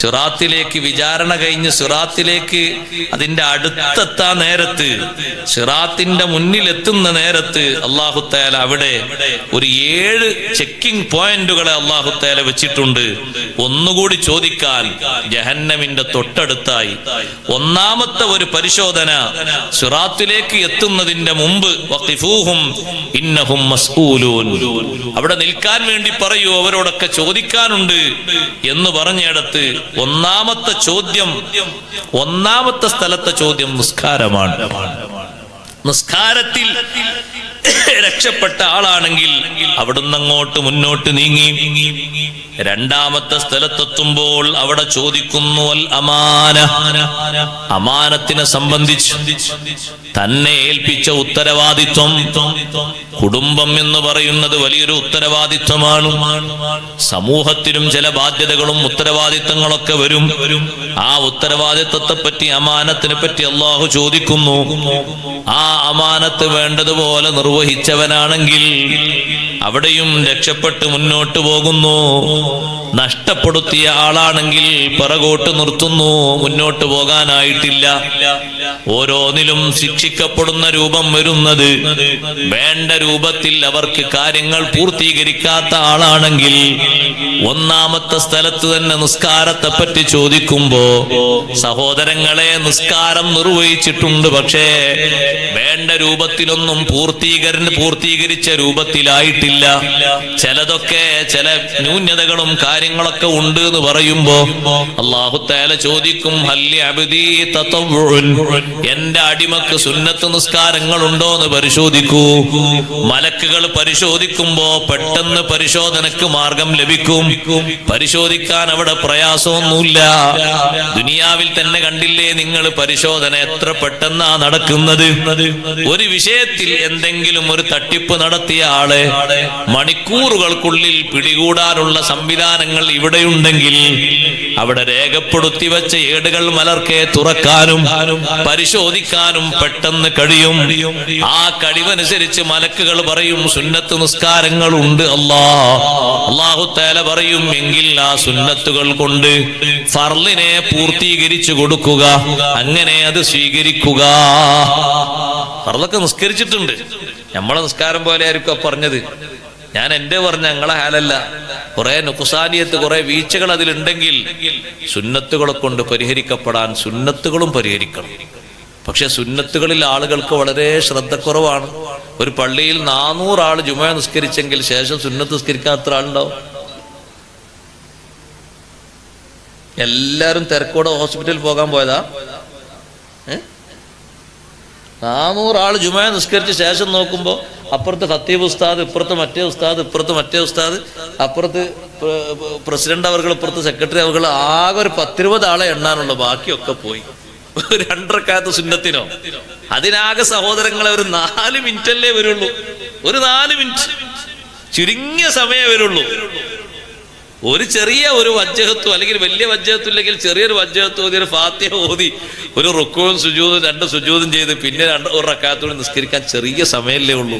സിറാത്തിലേക്ക് വിചാരണ കഴിഞ്ഞ് സിറാത്തിലേക്ക് അതിന്റെ അടുത്തെത്താൻ നേരത്ത്, സിറാത്തിന്റെ മുന്നിലെത്തുന്ന നേരത്ത് അല്ലാഹു തആല അവിടെ ഒരു 7 ചെക്കിംഗ് പോയിന്റുകളെ അല്ലാഹു തആല വെച്ചിട്ടുണ്ട്. ഒന്നുകൂടി ചോദിക്കാൻ ജഹന്നമിന്റെ തൊട്ടടുത്തായി. ഒന്നാമത്തെ ഒരു പരിശോധന സിറാത്തിലേക്ക് എത്തുന്നതിന്റെ മുമ്പ് വഖിഫൂഹും ഇന്നഹും മസ്ഊലൂൻ, അവിടെ നിൽക്കാൻ വേണ്ടി പറയൂ, അവരോടൊക്കെ ചോദിക്കാനുണ്ട് എന്ന് പറഞ്ഞിടത്ത് ഒന്നാമത്തെ ചോദ്യം, ഒന്നാമത്തെ സ്ഥലത്തെ ചോദ്യം നിസ്കാരമാണ്. നിസ്കാരത്തിൽ രക്ഷപ്പെട്ട ആളാണെങ്കിൽ അവിടുന്ന് അങ്ങോട്ട് മുന്നോട്ട് നീങ്ങി. രണ്ടാമത്തെ സ്ഥലത്തെത്തുമ്പോൾ അവിടെ ചോദിക്കുന്നു അൽ അമാന, അമാനത്തിനെ സംബന്ധിച്ച് തന്നെ ഏൽപ്പിച്ച ഉത്തരവാദിത്വം. കുടുംബം എന്ന് പറയുന്നത് വലിയൊരു ഉത്തരവാദിത്വമാണ്. സമൂഹത്തിലും ചില ബാധ്യതകളും ഉത്തരവാദിത്തങ്ങളൊക്കെ വരും. ആ ഉത്തരവാദിത്വത്തെ പറ്റി, അമാനത്തിനെ പറ്റി അല്ലാഹു ചോദിക്കുന്നു. ആ അമാനത്ത് വേണ്ടതുപോലെ നിർവഹിച്ചവനാണെങ്കിൽ അവിടെയും രക്ഷപ്പെട്ട് മുന്നോട്ട് പോകുന്നു. നഷ്ടപ്പെടുത്തിയ ആളാണെങ്കിൽ പിറകോട്ട് നിർത്തുന്നു, മുന്നോട്ട് പോകാനായിട്ടില്ല. ഓരോന്നിലും ശിക്ഷിക്കപ്പെടുന്ന രൂപം വരുന്നത് വേണ്ട രൂപത്തിൽ അവർക്ക് കാര്യങ്ങൾ പൂർത്തീകരിക്കാത്ത ആളാണെങ്കിൽ ഒന്നാമത്തെ സ്ഥലത്ത് തന്നെ നിസ്കാരത്തെ പറ്റി ചോദിക്കുമ്പോ, സഹോദരങ്ങളെ, നിസ്കാരം നിർവഹിച്ചിട്ടുണ്ട്, പക്ഷേ വേണ്ട രൂപത്തിലൊന്നും പൂർത്തീകരിച്ച രൂപത്തിലായിട്ടില്ല. ചിലതൊക്കെ ചില ന്യൂനതകളും കാര്യങ്ങളൊക്കെ ഉണ്ട് എന്ന് പറയുമ്പോ അല്ലാഹു തആല ചോദിക്കും, ഹല്ലി അബ്ദി തതവ്വുൻ, എന്റെ അടിമക്ക് സുന്നത്ത് നിസ്കാരങ്ങൾ ഉണ്ടോ എന്ന് പരിശോധിക്കൂ. മലക്കുകൾ പരിശോധിക്കുമ്പോ പെട്ടെന്ന് പരിശോധനക്ക് മാർഗം ലഭിക്കും. പരിശോധിക്കാൻ അവിടെ പ്രയാസമൊന്നുമില്ല. ദുനിയാവിൽ തന്നെ കണ്ടില്ലേ നിങ്ങൾ, പരിശോധന എത്ര പെട്ടെന്നാ നടക്കുന്നത്. ഒരു വിഷയത്തിൽ എന്തെങ്കിലും ഒരു തട്ടിപ്പ് നടത്തിയ ആളെ മണിക്കൂറുകൾക്കുള്ളിൽ പിടികൂടാനുള്ള സംവിധാനങ്ങൾ ഇവിടെയുണ്ടെങ്കിൽ അവിടെ രേഖപ്പെടുത്തി വെച്ച ഏടുകൾ മലർക്കെ തുറക്കാനും പരിശോധിക്കാനും പെട്ടെന്ന് കഴിയും. ആ കഴിവനുസരിച്ച് മലക്കുകൾ പറയും, സുന്നത്ത് നിസ്കാരങ്ങൾ ഉണ്ട് അല്ലാഹു തആല പറയും, എങ്കിൽ ആ സുന്നത്തുകൾ കൊണ്ട് ഫർളിനെ പൂർത്തീകരിച്ചു കൊടുക്കുക, അങ്ങനെ അത് സ്വീകരിക്കുക. ഫർളൊക്കെ നിസ്കരിച്ചിട്ടുണ്ട്, നമ്മളെ നിസ്കാരം പോലെ ആയിരിക്കും പറഞ്ഞത്. ഞാൻ എന്റെ പറഞ്ഞ ഞങ്ങളെ ഹാലല്ല. കുറെ നുഖ്സാനിയത്ത്, കുറെ വീഴ്ചകൾ അതിലുണ്ടെങ്കിൽ സുന്നത്തുകളെ കൊണ്ട് പരിഹരിക്കപ്പെടാൻ സുന്നത്തുകളും പരിഹരിക്കണം. പക്ഷെ സുന്നത്തുകളിൽ ആളുകൾക്ക് വളരെ ശ്രദ്ധക്കുറവാണ്. ഒരു പള്ളിയിൽ 400 ആള് ജുമുഅ നിസ്കരിച്ചെങ്കിൽ ശേഷം സുന്നത്ത് നിസ്കരിക്കാൻ എത്ര ആളുണ്ടാവും? എല്ലാരും തിരക്കോടെ ഹോസ്പിറ്റലിൽ പോകാൻ പോയതാ. 400 ആള് ജുമുഅ നിസ്കരിച്ച ശേഷം നോക്കുമ്പോ അപ്പുറത്ത് ഖത്തീബ് ഉസ്താദ്, ഇപ്പുറത്ത് മറ്റേ ഉസ്താദ്, ഇപ്പുറത്ത് മറ്റേ ഉസ്താദ്, അപ്പുറത്ത് പ്രസിഡന്റ് അവർകൾ, ഇപ്പുറത്ത് സെക്രട്ടറി അവർകൾ. ആകെ ഒരു 10-20 ആളെ എണ്ണാനുള്ള, ബാക്കിയൊക്കെ പോയി. 2 റക്അത്ത് സുന്നത്തിനോ? അതിനാകെ സഹോദരങ്ങളെ ഒരു 4 മിനിറ്റല്ലേ വരുള്ളൂ. ഒരു 4 മിനിറ്റ്, ചുരുങ്ങിയ സമയം വരുള്ളൂ. ഒരു ചെറിയ ഒരു വജ്ജഹത്തും അല്ലെങ്കിൽ വലിയ വജ്ജഹത്തും ഇല്ലെങ്കിൽ ചെറിയൊരു വജ്ജഹത്തും ഓതി, ഒരു ഫാത്തിഹ ഓതി, ഒരു റുക്കൂഉം സുജൂദും 2 സുജൂദും ചെയ്ത് പിന്നെ 1 റക്അത്തോടെ നിസ്കരിക്കാൻ ചെറിയ സമയമല്ലേ ഉള്ളൂ.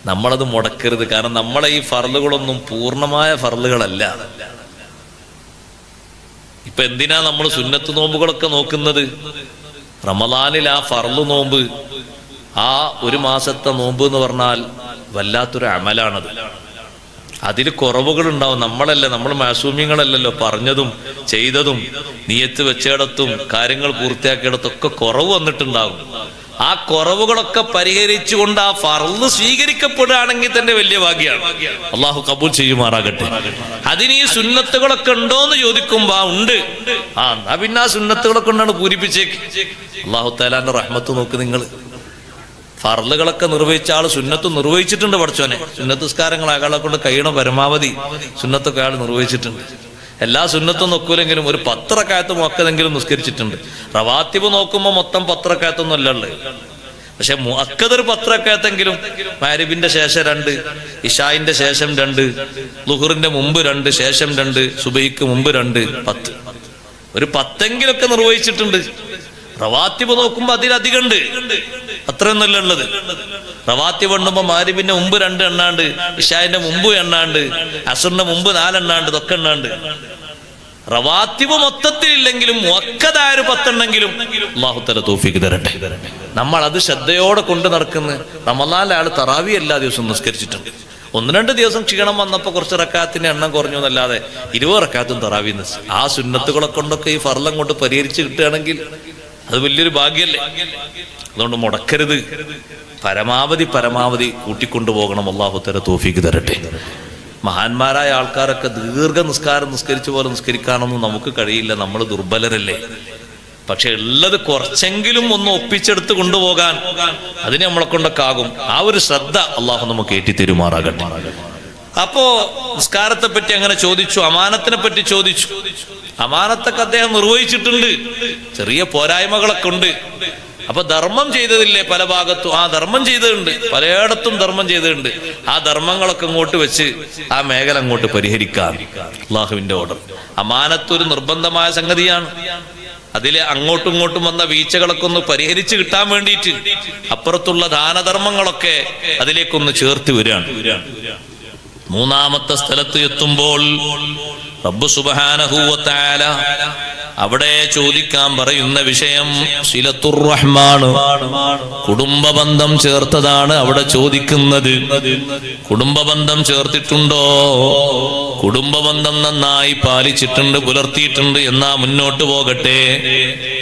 നമ്മളത് മുടക്കരുത്. കാരണം നമ്മളെ ഈ ഫർളുകളൊന്നും പൂർണ്ണമായ ഫർളുകളല്ല. ഇപ്പൊ എന്തിനാ നമ്മൾ സുന്നത്ത് നോമ്പുകളൊക്കെ നോക്കുന്നത്? റമദാനിൽ ആ ഫർള് നോമ്പ്, ആ ഒരു മാസത്തെ നോമ്പ് എന്ന് പറഞ്ഞാൽ വല്ലാത്തൊരു അമലാണത്. അതിൽ കുറവുകൾ ഉണ്ടാവും. നമ്മൾ മാസൂമ്യങ്ങളല്ലല്ലോ. പറഞ്ഞതും ചെയ്തതും നിയത്ത് വെച്ചിടത്തും കാര്യങ്ങൾ പൂർത്തിയാക്കിയിടത്തൊക്കെ കുറവ് വന്നിട്ടുണ്ടാകും. ആ കുറവുകളൊക്കെ പരിഹരിച്ചുകൊണ്ട് ആ ഫർള് സ്വീകരിക്കപ്പെടുകയാണെങ്കിൽ തന്നെ വലിയ ഭാഗ്യമാണ്. അള്ളാഹു കബൂൽ ചെയ്യുമാറാകട്ടെ. അതിന് ഈ സുന്നത്തുകളൊക്കെ ഉണ്ടോന്ന് ചോദിക്കുമ്പോ ഉണ്ട്. എന്നാ പിന്നെ ആ സുന്നത്തുകളൊക്കെ കൊണ്ടാണ് പൂരിപ്പിച്ചേക്ക്. അള്ളാഹു തആലാന്റെ റഹ്മത്ത് നോക്ക് നിങ്ങൾ. ഫർളുകളൊക്കെ നിർവഹിച്ച ആള് സുന്നത്ത് നിർവഹിച്ചിട്ടുണ്ട്. പഠിച്ചോനെ, സുന്നത്ത് നിസ്കാരങ്ങൾ അയാളെ കൊണ്ട് കഴിയണ പരമാവധി സുന്നത്തൊക്കെ അയാൾ നിർവഹിച്ചിട്ടുണ്ട്. എല്ലാ സുന്നത്തും നോക്കൂലെങ്കിലും ഒരു 10 റക്അത്ത് മുഅക്കദെങ്കിലും നിസ്കരിച്ചിട്ടുണ്ട്. റവാത്തിബ് നോക്കുമ്പോൾ മൊത്തം 10 റക്അത്തൊന്നും അല്ലല്ലേ. പക്ഷെ മുഅക്കദ് ഒരു 10 റക്അത്തെങ്കിലും, മഗ്രിബിന്റെ ശേഷം 2, ഇശാഇന്റെ ശേഷം 2, ളുഹറിന്റെ മുമ്പ് 2, ശേഷം 2, സുബഹിക്ക് മുമ്പ് 2, 10. ഒരു 10എങ്കിലൊക്കെ നിർവഹിച്ചിട്ടുണ്ട്. റവാത്തിബ് നോക്കുമ്പോ അതിലധികം ഉണ്ട്. അത്രയൊന്നുമല്ല ഉള്ളത്. റവാത്തിബ് എണ്ണുമ്പോ മഗ്രിബിന്റെ മുമ്പ് 2 എണ്ണാണ്ട്, ഇശാഇന്റെ മുമ്പ് എണ്ണാണ്ട്, അസ്റിന്റെ മുമ്പ് 4 എണ്ണാണ്ട്, ഇതൊക്കെ എണ്ണാണ്ട്. റവാത്തിബ് മൊത്തത്തിലില്ലെങ്കിലും മുഅക്കദായ ഒരു 10 ഉണ്ടെങ്കിലും അല്ലാഹു തആല തൗഫീഖ് തരട്ടെ. നമ്മൾ അത് ശ്രദ്ധയോടെ കൊണ്ട് നടക്കുന്ന റമളാനിലെ ആള് തറാവി എല്ലാ ദിവസവും നിസ്കരിച്ചിട്ടുണ്ട്. 1-2 ദിവസം ക്ഷീണം വന്നപ്പോൾ കുറച്ച് റക്കാത്തിന്റെ എണ്ണം കുറഞ്ഞു എന്നല്ലാതെ 20 റക്കാത്തും തറാവി നിസ്കരിച്ചു. ആ സുന്നത്തുകളെ കൊണ്ടൊക്കെ ഈ ഫർളം കൊണ്ട് പരിഹരിച്ച് കിട്ടുകയാണെങ്കിൽ അത് വലിയൊരു ഭാഗ്യല്ലേ. അതുകൊണ്ട് മുടക്കരുത്, പരമാവധി കൂട്ടിക്കൊണ്ടുപോകണം. അല്ലാഹു തആല തൗഫീഖ് തരട്ടെ. മഹാന്മാരായ ആൾക്കാരൊക്കെ ദീർഘ നിസ്കാരം നിസ്കരിച്ച പോലെ നിസ്കരിക്കാനൊന്നും നമുക്ക് കഴിയില്ല, നമ്മൾ ദുർബലരല്ലേ. പക്ഷെ ഉള്ളത് കുറച്ചെങ്കിലും ഒന്ന് ഒപ്പിച്ചെടുത്ത് കൊണ്ടുപോകാൻ അതിന് നമ്മളെ കൊണ്ടൊക്കെ ആകും. ആ ഒരു ശ്രദ്ധ അള്ളാഹു നമുക്ക് ഏറ്റിത്തരുമാറാകട്ടെ. അപ്പോ നിസ്കാരത്തെ പറ്റി അങ്ങനെ ചോദിച്ചു, അമാനത്തിനെ പറ്റി ചോദിച്ചു. അമാനത്തൊക്കെ അദ്ദേഹം നിർവഹിച്ചിട്ടുണ്ട്, ചെറിയ പോരായ്മകളൊക്കെ ഉണ്ട്. അപ്പൊ ധർമ്മം ചെയ്തതില്ലേ പല ഭാഗത്തും? ആ ധർമ്മം ചെയ്തിട്ടുണ്ട്, പലയിടത്തും ധർമ്മം ചെയ്തിട്ടുണ്ട്. ആ ധർമ്മങ്ങളൊക്കെ ഇങ്ങോട്ട് വെച്ച് ആ മേഖല അങ്ങോട്ട് പരിഹരിക്കാൻ അള്ളാഹുവിന്റെ ഓർഡർ. അമാനത്ത് ഒരു നിർബന്ധമായ സംഗതിയാണ്. അതിലെ അങ്ങോട്ടും ഇങ്ങോട്ടും വന്ന വീഴ്ചകളൊക്കെ ഒന്ന് പരിഹരിച്ച് കിട്ടാൻ വേണ്ടിയിട്ട് അപ്പുറത്തുള്ള ദാനധർമ്മങ്ങളൊക്കെ അതിലേക്കൊന്ന് ചേർത്ത് വരികയാണ്. 3-ാമത്തെ സ്ഥലത്ത് എത്തുമ്പോൾ റബ്ബ് സുബ്ഹാനഹു വ തആല അവിടെ ചോദിക്കാൻ പറയുന്ന വിഷയം സിലത്തുർ റഹ്മാൻ, കുടുംബബന്ധം ചേർത്തതാണ് അവിടെ ചോദിക്കുന്നത്. കുടുംബബന്ധം ചേർത്തിട്ടുണ്ടോ? കുടുംബബന്ധം നന്നായി പാലിച്ചിട്ടുണ്ട്, പുലർത്തിയിട്ടുണ്ട് എന്നാ മുന്നോട്ട് പോകട്ടെ,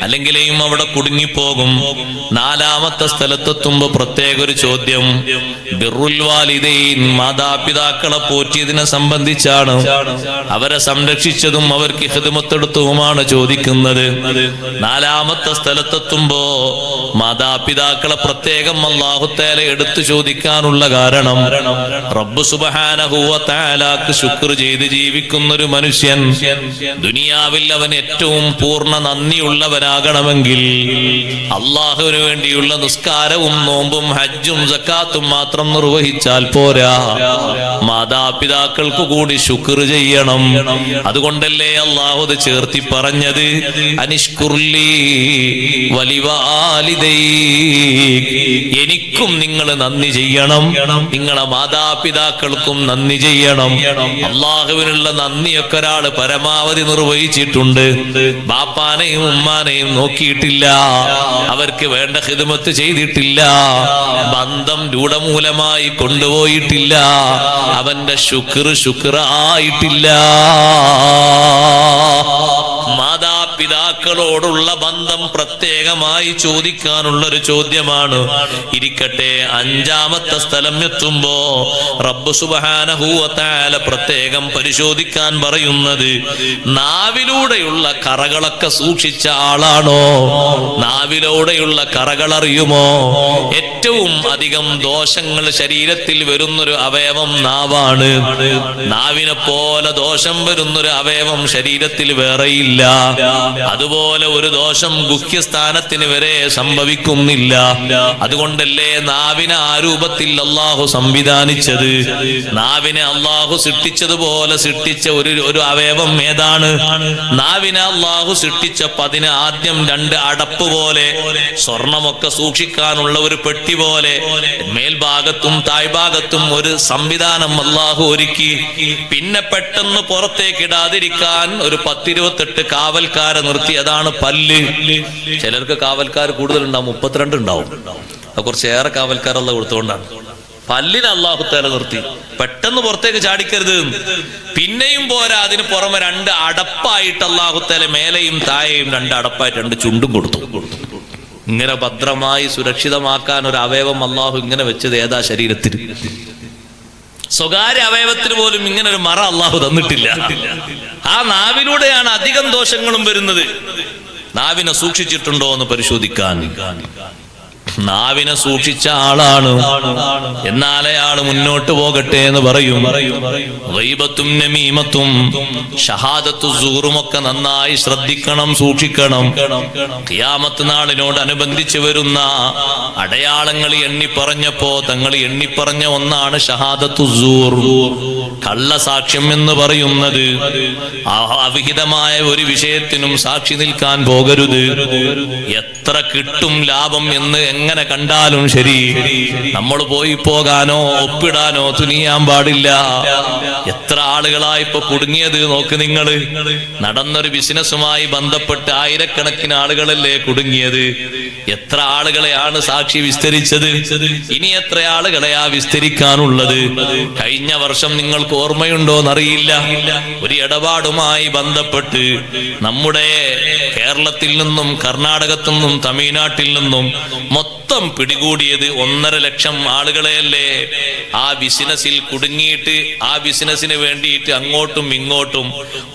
അല്ലെങ്കിലേയും അവിടെ കുടുങ്ങിപ്പോകും. 4-ാമത്തെ സ്ഥലത്തെത്തുമ്പോ പ്രത്യേക ഒരു ചോദ്യം ബിർറുൽ വാലിദൈൻ, മാതാപിതാക്കളെ പോറ്റിയതിനെ സംബന്ധിച്ചാണ്. അവരെ സംരക്ഷിച്ചതും അവർക്ക് ഖിദ്മത്തെടുത്തതുമാണ് ചോദിക്കുന്നത്. 4-ാമത്തെ സ്ഥലത്തെത്തുമ്പോ മാതാപിതാക്കളെ പ്രത്യേകം അല്ലാഹു തആല എടുത്തു ചോദിക്കാനുള്ള കാരണം റബ്ബ് സുബ്ഹാനഹു വ തആലക്ക് ശുക്ർ ചെയ്ത് ജീവിക്കുന്ന ഒരു മനുഷ്യൻ ദുനിയാവിൽ അവൻ ഏറ്റവും പൂർണ്ണ നന്ദിയുള്ളവനാകണമെങ്കിൽ അല്ലാഹുവിന് വേണ്ടിയുള്ള നിസ്കാരവും നോമ്പും ഹജ്ജും സക്കാത്തും മാത്രം നിർവഹിച്ചാൽ പോരാ, മാതാപിതാക്കൾക്ക് കൂടി ശുക്ർ ചെയ്യണം. അതുകൊണ്ടല്ലേ അല്ലാഹു അത് ചേർത്തി പറഞ്ഞത് അനിഷ്കുർലി വലിവാലിദൈക്, എനിക്കും നിങ്ങൾ നന്ദി ചെയ്യണം, നിങ്ങളെ മാതാപിതാക്കൾക്കും നന്ദി ചെയ്യണം. അള്ളാഹുവിനുള്ള നന്ദിയൊക്കെ ഒരാൾ പരമാവധി നിർവഹിച്ചിട്ടുണ്ട്. ബാപ്പാനെയും ഉമ്മാനെയും നോക്കിയിട്ടില്ല, അവർക്ക് വേണ്ട ഖിദ്മത്ത് ചെയ്തിട്ടില്ല, ബന്ധം രൂഢമൂലമായി കൊണ്ടുപോയിട്ടില്ല, അവന്റെ ശുക്റായിട്ടില്ല. മാതാപിതാക്കളോടുള്ള ബന്ധം പ്രത്യേകമായി ചോദിക്കാനുള്ള ഒരു ചോദ്യമാണ്. ഇരിക്കട്ടെ, 5-ാമത്തെ സ്ഥലം എത്തുമ്പോ റബ്ബ് സുബ്ഹാനഹു വ തആല പ്രത്യേകം പരിശോധിക്കാൻ പറയുന്നത് നാവിലൂടെയുള്ള കറകളൊക്കെ സൂക്ഷിച്ച ആളാണോ? നാവിലൂടെയുള്ള കറകൾ അറിയുമോ? ഏറ്റവും അധികം ദോഷങ്ങൾ ശരീരത്തിൽ വരുന്നൊരു അവയവം നാവാണ്. നാവിനെ പോലെ ദോഷം വരുന്നൊരു അവയവം ശരീരത്തിൽ വേറെയില്ല. അതുപോലെ ഒരു ദോഷം ഗുഹ്യസ്ഥാനത്തിന് വരെ സംഭവിക്കുന്നില്ല. അതുകൊണ്ടല്ലേ നാവിനെ ആ രൂപത്തിൽ അള്ളാഹു സംവിധാനിച്ചത്. നാവിനെ അള്ളാഹു സൃഷ്ടിച്ചതുപോലെ സൃഷ്ടിച്ച ഒരു അവയവം ഏതാണ്? നാവിനെ അള്ളാഹു സൃഷ്ടിച്ചപ്പോൾ അതിന് ആദ്യം 2 അടപ്പ് പോലെ, സ്വർണമൊക്കെ സൂക്ഷിക്കാനുള്ള ഒരു പെട്ടി പോലെ മേൽഭാഗത്തും താഴ്ഭാഗത്തും ഒരു സംവിധാനം അള്ളാഹു ഒരുക്കി. പിന്നെ പെട്ടെന്ന് പുറത്തേക്ക് ഇടാതിരിക്കാൻ ഒരു 10-28 കാവൽക്കാരെ നിർത്തി. അതാണ് പല്ല്. ചിലർക്ക് കാവൽക്കാർ കൂടുതലുണ്ടാവും, 32 ഉണ്ടാവും. അത് കുറച്ചേറെ കാവൽക്കാരുള്ള കൊടുത്തുകൊണ്ടാണ്. പല്ലിനെ അല്ലാഹു തആല നിർത്തി, പെട്ടെന്ന് പുറത്തേക്ക് ചാടിക്കരുത്. പിന്നെയും പോരാ, അതിന് പുറമെ 2 അടപ്പായിട്ട് അല്ലാഹു തആല മേലെയും താഴെയും 2 അടപ്പായിട്ട് 2 ചുണ്ടും കൊടുത്തു. ഇങ്ങനെ ഭദ്രമായി സുരക്ഷിതമാക്കാൻ ഒരു അവയവം അല്ലാഹു ഇങ്ങനെ വെച്ചത് ഏതാ ശരീരത്തിൽ? സ്വകാര്യ അവയവത്തിന് പോലും ഇങ്ങനെ ഒരു മറ അല്ലാഹു തന്നിട്ടില്ല. ആ നാവിലൂടെയാണ് അധികം ദോഷങ്ങളും വരുന്നത്. നാവിനെ സൂക്ഷിച്ചിട്ടുണ്ടോ എന്ന് പരിശോധിക്കാൻ. നാവിനെ സൂക്ഷിച്ച ആളാണ്, എന്നാലേ ആള് മുന്നോട്ട് പോകട്ടെ എന്ന് പറയും. ഗൈബത്തും നമീമത്തും ഷഹാദത്തു സൂറും ഒക്കെ നന്നായി ശ്രദ്ധിക്കണം, സൂക്ഷിക്കണം. ഖിയാമത്ത് നാളിനോട് അനുബന്ധിച്ച് വരുന്ന അടയാളങ്ങൾ എണ്ണിപ്പറഞ്ഞപ്പോ തങ്ങൾ എണ്ണിപ്പറഞ്ഞ ഒന്നാണ് ഷഹാദത്തു സൂർ, കള്ളസാക്ഷ്യം എന്ന് പറയുന്നത്. അവിഹിതമായ ഒരു വിഷയത്തിനും സാക്ഷി നിൽക്കാൻ പോകരുത്. എത്ര കിട്ടും ലാഭം എന്ന് എങ്ങനെ കണ്ടാലും ശരി നമ്മൾ പോയി പോകാനോ ഒപ്പിടാനോ തുനിയാൻ പാടില്ല. എത്ര ആളുകളായി ഇപ്പൊ കുടുങ്ങിയത് നോക്ക് നിങ്ങള്. നടന്നൊരു ബിസിനസ്സുമായി ബന്ധപ്പെട്ട് ആയിരക്കണക്കിന് ആളുകളല്ലേ കുടുങ്ങിയത്. എത്ര ആളുകളെയാണ് സാക്ഷി വിസ്തരിച്ചത്? ഇനി എത്ര ആളുകളെയാ വിസ്തരിക്കാനുള്ളത്? കഴിഞ്ഞ വർഷം നിങ്ങൾക്ക് ഓർമ്മയുണ്ടോന്നറിയില്ല, ഒരു ഇടപാടുമായി ബന്ധപ്പെട്ട് നമ്മുടെ കേരളത്തിൽ നിന്നും കർണാടകത്തിൽ നിന്നും തമിഴ്നാട്ടിൽ നിന്നും മൊത്തം പിടികൂടിയത് 1.5 ലക്ഷം ആളുകളെയല്ലേ. ആ ബിസിനസ്സിൽ കുടുങ്ങിയിട്ട് ആ ബിസിനസ്സിന് വേണ്ടിയിട്ട് അങ്ങോട്ടും ഇങ്ങോട്ടും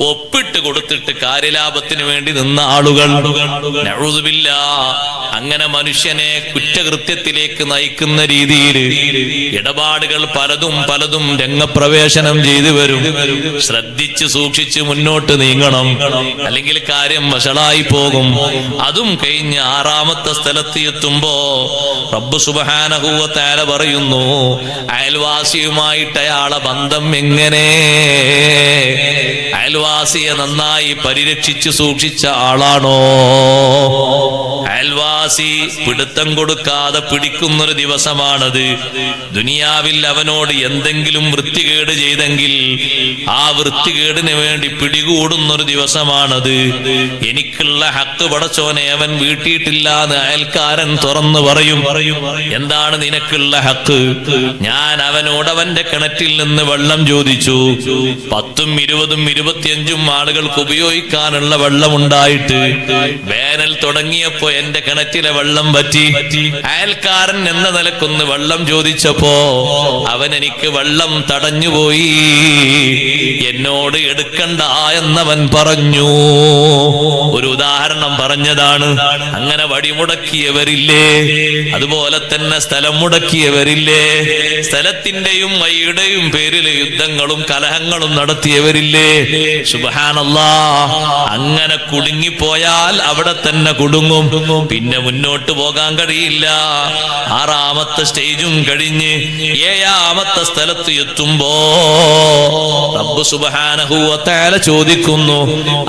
ഒപ്പിട്ട് കൊടുത്തിട്ട് കാര്യലാഭത്തിന് വേണ്ടി നിന്ന ആളുകൾ. നഊദുബില്ലാഹ്. അങ്ങനെ മനുഷ്യനെ കുറ്റകൃത്യത്തിലേക്ക് നയിക്കുന്ന രീതിയിൽ ഇടപാടുകൾ പലതും രംഗപ്രവേശനം ചെയ്തു വരും. ശ്രദ്ധിച്ച് സൂക്ഷിച്ച് മുന്നോട്ട് നീങ്ങണം, അല്ലെങ്കിൽ കാര്യം വഷളായി പോകും. അതും കഴിഞ്ഞ് 6ാമത്തെ സ്ഥലത്ത് എത്തുമ്പോ റബ്ബ് സുബ്ഹാനഹു വ തആല പറയുന്നു, അയൽവാസിയുമായിട്ട് അയാളെ ബന്ധം എങ്ങനെ? അയൽവാസിയെ നന്നായി പരിരക്ഷിച്ച് സൂക്ഷിച്ച ആളാണോ? അയൽവാസി പിടുത്തം കൊടുക്കാതെ പിടിക്കുന്നൊരു ദിവസമാണത്. ദുനിയാവിൽ അവനോട് എന്തെങ്കിലും വൃത്തികേട് ചെയ്തെങ്കിൽ ആ വൃത്തികേടിന് വേണ്ടി പിടികൂടുന്നൊരു ദിവസമാണത്. എനിക്കുള്ള ഹക്ക് പടച്ചോനെ അവൻ വീട്ടിയിട്ടില്ല എന്ന് അയൽക്കാരൻ തുറന്നു പറയും. എന്താണ് നിനക്കുള്ള ഹക്ക്? ഞാൻ അവനോട് അവന്റെ കിണറ്റിൽ നിന്ന് വെള്ളം ചോദിച്ചു. 10, 20, 25 ആളുകൾക്ക് ഉപയോഗിക്കാനുള്ള വെള്ളം ഉണ്ടായിട്ട് വേനൽ തുടങ്ങിയപ്പോ എന്റെ കിണറ്റിലെ വെള്ളം പറ്റി. അയൽക്കാരൻ എന്ന നിലക്കൊന്ന് വെള്ളം ചോദിച്ചപ്പോ അവൻ എനിക്ക് വെള്ളം തടഞ്ഞുപോയി. എന്നോട് എടുക്കണ്ട എന്നവൻ പറഞ്ഞു. ഒരു ഉദാഹരണം പറഞ്ഞതാണ്. അങ്ങനെ വടിമുടക്കിയവരില്ലേ? അതുപോലെ തന്നെ സ്ഥലം മുടക്കിയവരില്ലേ? സ്ഥലത്തിന്റെയും വഴിയുടെയും പേരിൽ യുദ്ധങ്ങളും കലഹങ്ങളും നടത്തിയവരില്ലേ? സുബ്ഹാനല്ലാഹ്. അങ്ങനെ കുടുങ്ങിപ്പോയാൽ അവിടെ തന്നെ കുടുങ്ങും, പിന്നെ മുന്നോട്ട് പോകാൻ കഴിയില്ല. 6ാമത്തെ സ്റ്റേജും കഴിഞ്ഞ് 7ാമത്തെ സ്ഥലത്ത് എത്തുമ്പോ റബ്ബ് സുബ്ഹാനഹു വ തആല ചോദിക്കുന്നു,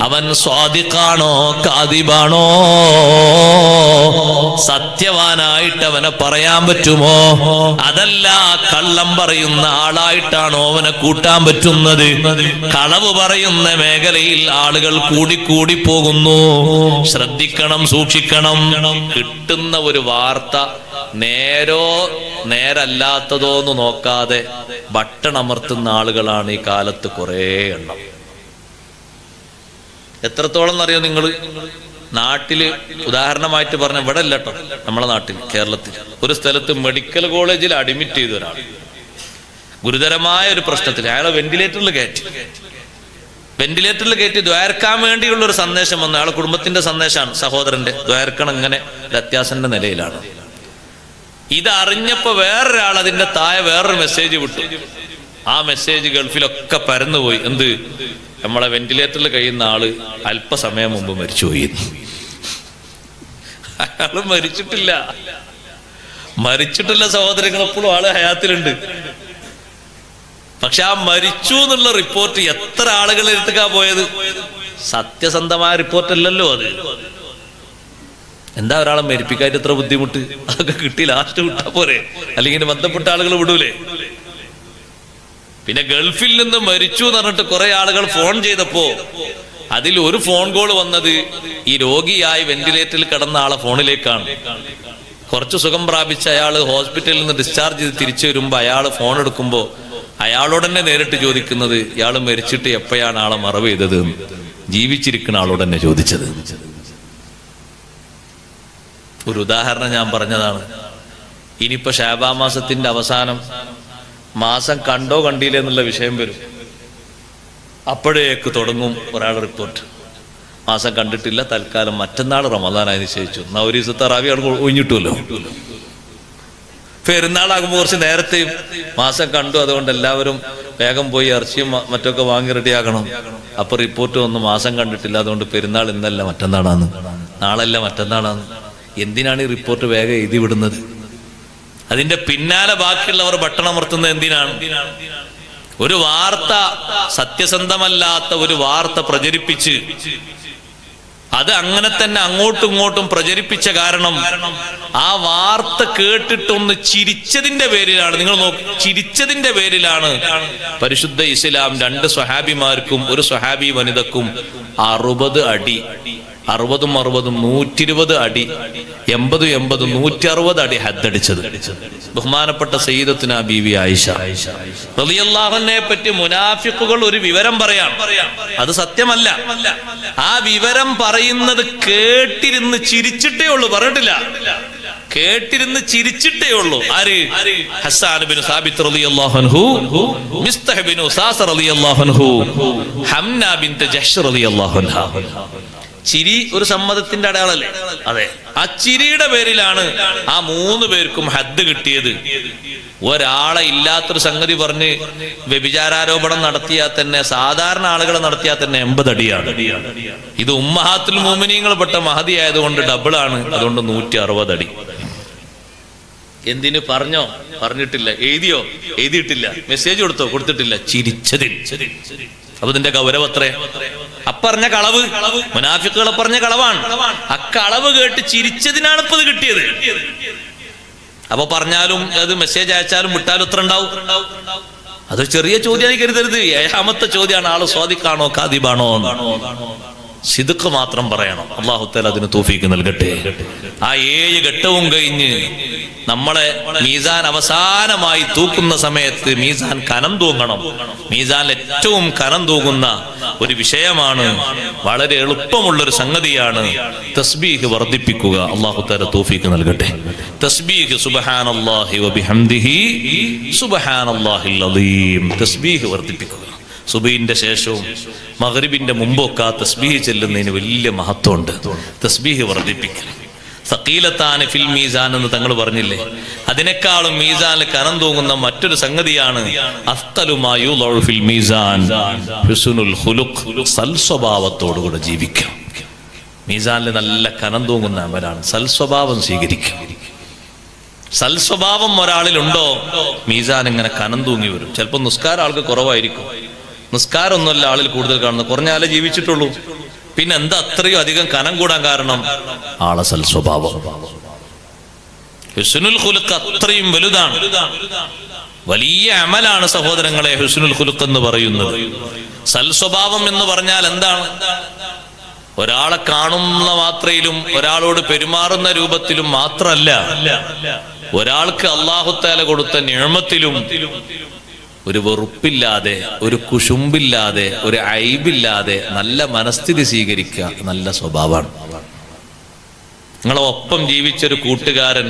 അവൻ സ്വാദിഖാണോ കാദിബാണോ? സത്യവാനായിട്ട് അവനെ പറയാൻ പറ്റുമോ? അതല്ല കള്ളം പറയുന്ന ആളായിട്ടാണോ അവനെ കൂട്ടാൻ പറ്റുന്നത്? കളവ് പറയുന്ന മേഖലയിൽ ആളുകൾ കൂടി പോകുന്നു. ശ്രദ്ധിക്കണം, സൂക്ഷിക്കണം. കിട്ടുന്ന ഒരു വാർത്ത നേരോ നേരല്ലാത്തതോ എന്ന് നോക്കാതെ ബട്ടണമർത്തുന്ന ആളുകളാണ് ഈ കാലത്ത് കുറേ എണ്ണം. എത്രത്തോളം എന്നറിയോ നിങ്ങൾ? നാട്ടില് ഉദാഹരണമായിട്ട് പറഞ്ഞ ഇവിടെ അല്ല കേട്ടോ, നമ്മളെ നാട്ടിൽ കേരളത്തിൽ ഒരു സ്ഥലത്ത് മെഡിക്കൽ കോളേജിൽ അഡ്മിറ്റ് ചെയ്ത ഒരാൾ ഗുരുതരമായ ഒരു പ്രശ്നത്തിൽ അയാളെ വെന്റിലേറ്ററിൽ കയറ്റി ദ്വാരക്കാൻ വേണ്ടിയുള്ള ഒരു സന്ദേശം വന്നു. അയാളെ കുടുംബത്തിന്റെ സന്ദേശമാണ്, സഹോദരന്റെ ദ്വാരക്കണം, ഇങ്ങനെ ഒരു അത്യാസന്റെ നിലയിലാണ്. ഇതറിഞ്ഞപ്പോ വേറൊരാൾ അതിന്റെ താഴെ വേറൊരു മെസ്സേജ് വിട്ടു. ആ മെസ്സേജ് ഗൾഫിലൊക്കെ പരന്നുപോയി. എന്ത്? നമ്മളെ വെന്റിലേറ്ററിൽ കഴിയുന്ന ആള് അല്പസമയം മുമ്പ് മരിച്ചുപോയി. അയാള് മരിച്ചിട്ടില്ല സഹോദരങ്ങൾ, എപ്പോഴും ആള് ഹയാത്തിലുണ്ട്. പക്ഷെ ആ മരിച്ചു എന്നുള്ള റിപ്പോർട്ട് എത്ര ആളുകൾ എടുത്തുക്കാ പോയത്? സത്യസന്ധമായ റിപ്പോർട്ടല്ലല്ലോ അത്. എന്താ ഒരാളെ മരിപ്പിക്കായിട്ട് ഇത്ര ബുദ്ധിമുട്ട്? അതൊക്കെ കിട്ടി ലാസ്റ്റ് വിട്ടാ പോരെ, അല്ലെങ്കിൽ ബന്ധപ്പെട്ട ആളുകൾ വിടൂലേ? പിന്നെ ഗൾഫിൽ നിന്ന് മരിച്ചു എന്ന് പറഞ്ഞിട്ട് കുറെ ആളുകൾ ഫോൺ ചെയ്തപ്പോ അതിൽ ഒരു ഫോൺ കോൾ വന്നത് ഈ രോഗിയായി വെന്റിലേറ്ററിൽ കിടന്ന ആളെ ഫോണിലേക്കാണ്. കുറച്ച് സുഖം പ്രാപിച്ച അയാൾ ഹോസ്പിറ്റലിൽ നിന്ന് ഡിസ്ചാർജ് ചെയ്ത് തിരിച്ചു വരുമ്പോ അയാൾ ഫോൺ എടുക്കുമ്പോ അയാളോട് തന്നെ നേരിട്ട് ചോദിക്കുന്നത്, ഇയാൾ മരിച്ചിട്ട് എപ്പോഴാണ് ആളെ മറവ് ചെയ്തത്? ജീവിച്ചിരിക്കുന്ന ആളോട് തന്നെ ചോദിച്ചത്. ഒരു ഉദാഹരണം ഞാൻ പറഞ്ഞതാണ്. ഇനിയിപ്പോ ശഅബാൻ മാസത്തിന്റെ അവസാനം മാസം കണ്ടോ കണ്ടില്ലേ എന്നുള്ള വിഷയം വരും. അപ്പോഴേക്ക് തുടങ്ങും ഒരാൾ റിപ്പോർട്ട്, മാസം കണ്ടിട്ടില്ല, തൽക്കാലം മറ്റന്നാൾ റമദാനായി നിശ്ചയിച്ചു. എന്നാ ഒരു ദിവസത്തെ തറാവി ആൾ ഒഴിഞ്ഞിട്ടുമല്ലോ. പെരുന്നാളാകുമ്പോൾ കുറച്ച് നേരത്തെയും മാസം കണ്ടു, അതുകൊണ്ട് എല്ലാവരും വേഗം പോയി ഇറച്ചിയും മറ്റൊക്കെ വാങ്ങി റെഡിയാക്കണം. അപ്പൊ റിപ്പോർട്ട് വന്നു, മാസം കണ്ടിട്ടില്ല, അതുകൊണ്ട് പെരുന്നാൾ ഇന്നല്ല മറ്റന്നാളാണ്, നാളല്ല മറ്റന്നാളാണ്. എന്തിനാണ് ഈ റിപ്പോർട്ട് വേഗം എഴുതി വിടുന്നത്? അതിന്റെ പിന്നാലെ ബാക്കിയുള്ളവർ ബട്ടണമർത്തുന്നത് എന്തിനാണ്? ഒരു വാർത്ത, സത്യസന്ധമല്ലാത്ത ഒരു വാർത്ത പ്രചരിപ്പിച്ച് അത് അങ്ങനെ തന്നെ അങ്ങോട്ടും ഇങ്ങോട്ടും പ്രചരിപ്പിച്ച കാരണം ആ വാർത്ത കേട്ടിട്ടൊന്ന് ചിരിച്ചതിന്റെ പേരിലാണ്, നിങ്ങൾ നോക്കി, ചിരിച്ചതിന്റെ പേരിലാണ് പരിശുദ്ധ ഇസ്ലാം 2 സ്വഹാബിമാർക്കും 1 സ്വഹാബി വനിതക്കും 60 അടി, 60ഉം 60ഉം 120 അടി, 80 160 അടി ഹദ്ദടിച്ചത്. ബഹുമാനപ്പെട്ട സയ്യിദത്തുനാ ബീവി ആയിഷ റളിയല്ലാഹു അൻഹയെ പറ്റി മുനാഫിഖുകൾ ഒരു വിവരം പറയാം, അത് സത്യമല്ല. ആ വിവരം പറയുന്നത് കേട്ടിരുന്ന് ചിരിച്ചിട്ടേ ഉള്ളൂ, പറഞ്ഞിട്ടില്ല. കേട്ടിരുന്ന് ചിരിച്ചിട്ടേ ഉള്ളൂ. ആര്? ഹസ്സാൻ ബിൻ സാബിത്ത് റളിയല്ലാഹു അൻഹു, മിസ്തഹ് ബിൻ ഉസാസ റളിയല്ലാഹു അൻഹു, ഹംന ബിൻത് ജഹ്ഷ് റളിയല്ലാഹു അൻഹാ. ചിരി ഒരു സമ്മതത്തിന്റെ അടയാളല്ലേ? അതെ. ആ ചിരിയുടെ പേരിലാണ് ആ 3 പേർക്കും ഹദ്ദ് കിട്ടിയത്. ഒരാളെ ഇല്ലാത്തൊരു സംഗതി പറഞ്ഞ് വ്യഭിചാരാരോപണം നടത്തിയാൽ തന്നെ, സാധാരണ ആളുകളെ നടത്തിയാൽ തന്നെ 80 അടിയാണ്. ഇത് ഉമ്മഹാത്തുൽ മുഅ്മിനീങ്ങൾ പെട്ട മഹദി ആയതുകൊണ്ട് ഡബിളാണ്, അതുകൊണ്ട് 160 അടി. എന്തിനു പറഞ്ഞോ? പറഞ്ഞിട്ടില്ല. എഴുതിയോ? എഴുതിയിട്ടില്ല. മെസ്സേജ് കൊടുത്തോ? കൊടുത്തിട്ടില്ല. ചിരിച്ചതിൽ. അപ്പൊ ഇതിന്റെ ഗൗരവത്രേ. അപ്പറഞ്ഞ കളവ്, മുനാഫിക്കുകളെ പറഞ്ഞ കളവാണ്. ആ കളവ് കേട്ട് ചിരിച്ചതിനാണ് ഇപ്പൊ ഇത് കിട്ടിയത്. അപ്പൊ പറഞ്ഞാലും അത് മെസ്സേജ് അയച്ചാലും വിട്ടാലും എത്ര ഉണ്ടാവും? അതൊരു ചെറിയ ചോദ്യമായി കരുതരുത്. 7ാമത്തെ ചോദ്യമാണ്, ആള് സ്വാദിഖാണോ കാദിബാണോ? സിദ്ഖ് മാത്രം പറയണം. അല്ലാഹു തആല അതിന് തൗഫീഖ് നൽകട്ടെ. ആ 7 ഘട്ടവും കഴിഞ്ഞ് നമ്മളെ മീസാൻ അവസാനമായി തൂക്കുന്ന സമയത്ത് മീസാൻ കനം തൂങ്ങണം. മീസാനിൽ ഏറ്റവും കനം തൂങ്ങുന്ന ഒരു വിഷയമാണ്, വളരെ എളുപ്പമുള്ളൊരു സംഗതിയാണ് തസ്ബീഹ് വർദ്ധിപ്പിക്കുക. അല്ലാഹു തആല തൗഫീഖ് നൽകട്ടെ. തസ്ബീഹ് സുബ്ഹാനല്ലാഹി വബിഹംദിഹി സുബ്ഹാനല്ലാഹിൽ അദീം. തസ്ബീഹ് വർദ്ധിപ്പിക്കുക. സുബഹിന്റെ ശേഷവും മഗ്രിബിന്റെ മുമ്പൊക്കെ തസ്ബീഹ് ചെല്ലുന്നതിന് വലിയ മഹത്വമുണ്ട്. തസ്ബീഹ് വർദ്ധിപ്പിക്കുക. സഖീലത്താന ഫിൽ മീസാൻ എന്ന് തങ്ങൾ പറഞ്ഞില്ലേ, അതിനേക്കാളും മീസാനിൽ കനം തൂങ്ങുന്ന മറ്റൊരു സംഗതിയാണ് അഫ്തലു മാ യുളഉ ഫിൽ മീസാൻ ഹുസ്നുൽ ഖുലുഖ്. സൽസ്വഭാവത്തോടുകൂടെ ജീവിക്കാം. മീസാനിൽ നല്ല കനം തൂങ്ങുന്ന അമലാണ് സൽസ്വഭാവം സ്വീകരിക്കുക. സൽസ്വഭാവം ഒരാളിലുണ്ടോ, മീസാൻ ഇങ്ങനെ കനം തൂങ്ങി വരും. ചിലപ്പോൾ നിസ്കാരം ആൾക്ക് കുറവായിരിക്കും. നിസ്കാരമൊന്നുമല്ല ആളിൽ കൂടുതൽ കാണുന്നത്, കുറഞ്ഞാലേ ജീവിച്ചിട്ടുള്ളൂ. പിന്നെ എന്താ അത്രയും അധികം കനം കൂടാൻ കാരണം? ആളെ സൽസ്വഭാവം. ഹുസ്നുൽ ഖുലുഖ് അത്രയും വലുതാണ്, വലിയ അമലാണ് സഹോദരങ്ങളെ ഹുസ്നുൽ ഖുലുഖ് എന്ന് പറയുന്നത്. സൽസ്വഭാവം എന്ന് പറഞ്ഞാൽ എന്താണ്? ഒരാളെ കാണുന്ന മാത്രയിലും ഒരാളോട് പെരുമാറുന്ന രൂപത്തിലും മാത്രമല്ല, ഒരാൾക്ക് അല്ലാഹു തആല കൊടുത്ത നിഅമത്തിലും ഒരു വെറുപ്പില്ലാതെ, ഒരു കുശുമ്പില്ലാതെ, ഒരു ഐബില്ലാതെ നല്ല മനസ്ഥിതി സ്വീകരിക്കുക നല്ല സ്വഭാവമാണ്. നിങ്ങളെ ഒപ്പം ജീവിച്ചൊരു കൂട്ടുകാരൻ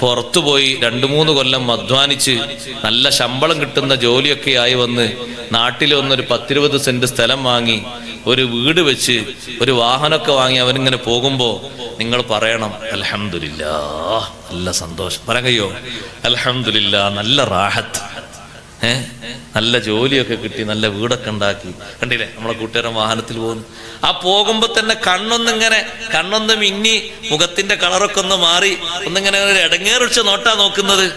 പുറത്തുപോയി 2-3 കൊല്ലം അധ്വാനിച്ച് നല്ല ശമ്പളം കിട്ടുന്ന ജോലിയൊക്കെ ആയി വന്ന് നാട്ടിൽ വന്നൊരു 10-20 സെന്റ് സ്ഥലം വാങ്ങി ഒരു വീട് വെച്ച് ഒരു വാഹനമൊക്കെ വാങ്ങി അവനിങ്ങനെ പോകുമ്പോ നിങ്ങൾ പറയണം അൽഹംദുലില്ലാഹ്, നല്ല സന്തോഷം. പറയാൻ കഴിയോ? അൽഹംദുലില്ലാഹ്, നല്ല റാഹത്ത്, നല്ല ജോലിയൊക്കെ കിട്ടി, നല്ല വീടൊക്കെ ഉണ്ടാക്കി. കണ്ടില്ലേ നമ്മളെ കൂട്ടുകാരൻ വാഹനത്തിൽ പോകുന്നു. ആ പോകുമ്പോ തന്നെ കണ്ണൊന്ന് മിന്നി, മുഖത്തിന്റെ കളറൊക്കെ ഒന്ന് മാറി, ഒന്നിങ്ങനെ ഒരു ഇടങ്ങേറിച്ച് നോട്ടാ നോക്കുന്നത്.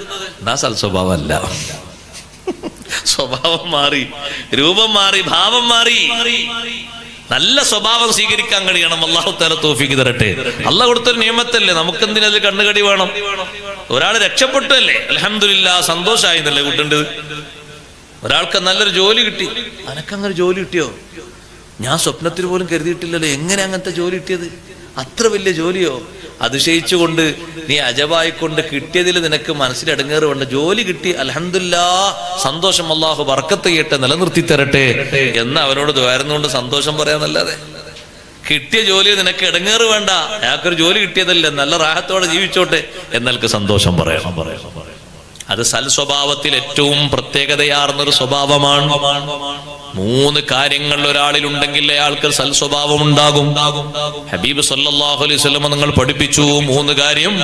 എന്നാ സൽസ്വഭാവമല്ല. സ്വഭാവം മാറി, രൂപം മാറി, ഭാവം മാറി. നല്ല സ്വഭാവം സ്വീകരിക്കാൻ കഴിയണം. അല്ലാഹു തആല തൗഫീഖ് തരട്ടെ. അല്ലാഹു കൊടുത്തൊരു നിയമത്തല്ലേ, നമുക്കെന്തിനത് കണ്ണുകടി വേണം? ഒരാൾ രക്ഷപ്പെട്ടല്ലേ, അൽഹംദുലില്ലാഹ്, സന്തോഷമായി എന്നല്ലേ കൂട്ടേണ്ടത്. ഒരാൾക്ക് നല്ലൊരു ജോലി കിട്ടി, അനക്കങ്ങനെ ജോലി കിട്ടിയോ? ഞാൻ സ്വപ്നത്തിൽ പോലും കരുതിയിട്ടില്ലല്ലോ. എങ്ങനെ അങ്ങനത്തെ ജോലി കിട്ടിയത്? അത്ര വലിയ ജോലിയോ? അതിശയിച്ചുകൊണ്ട് നീ അജബായിക്കൊണ്ട് കിട്ടിയതിൽ നിനക്ക് മനസ്സിൽ ഇടങ്ങേറ് വേണ്ട. ജോലി കിട്ടി, അൽഹംദുലില്ലാഹ്, സന്തോഷം, അല്ലാഹു ബർക്കത്ത് ചെയ്യട്ടെ, നിലനിർത്തി തരട്ടെ എന്ന് അവനോട് ദ്വാരുന്നുകൊണ്ട് സന്തോഷം പറയാന്നല്ലാതെ കിട്ടിയ ജോലി നിനക്ക് ഇടങ്ങേറ് വേണ്ട. അയാൾക്കൊരു ജോലി കിട്ടിയതല്ലേ, നല്ല റാഹത്തോടെ ജീവിച്ചോട്ടെ എന്നൽക്ക് സന്തോഷം പറയണം. അത് സൽസ്വഭാവത്തിൽ ഏറ്റവും പ്രത്യേകതയാർന്നൊരു സ്വഭാവമാണ്. 3 കാര്യങ്ങൾ ഒരാളിലുണ്ടെങ്കിൽ അയാൾക്ക് സൽസ്വഭാവം ഉണ്ടാകും. ഹബീബ് സല്ലല്ലാഹു അലൈഹി വസല്ലം നിങ്ങൾ പഠിപ്പിച്ചു 3 കാര്യം.